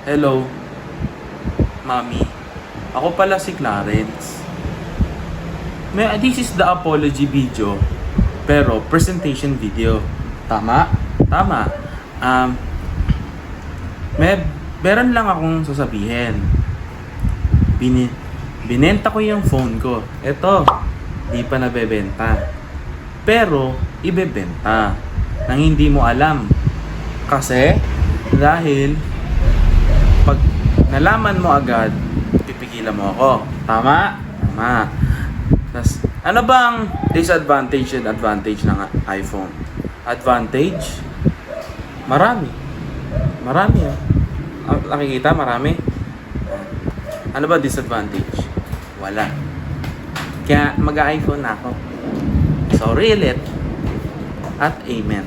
Hello, Mami. Ako pala si Clarence. This is the apology video, pero presentation video. Tama? Tama. Meron lang akong sasabihin. Binenta ko yung phone ko. Ito, di pa nabebenta. Pero, ibebenta. Nang hindi mo alam. Kasi, dahil, pag nalaman mo agad, pipigilan mo ako. Tama? Tama. Tas, ano bang disadvantage and advantage ng iPhone? Advantage? Marami. Marami nakikita, marami. Ano ba disadvantage? Wala. Kaya mag-iPhone na ako. Sorry ulit. At amen.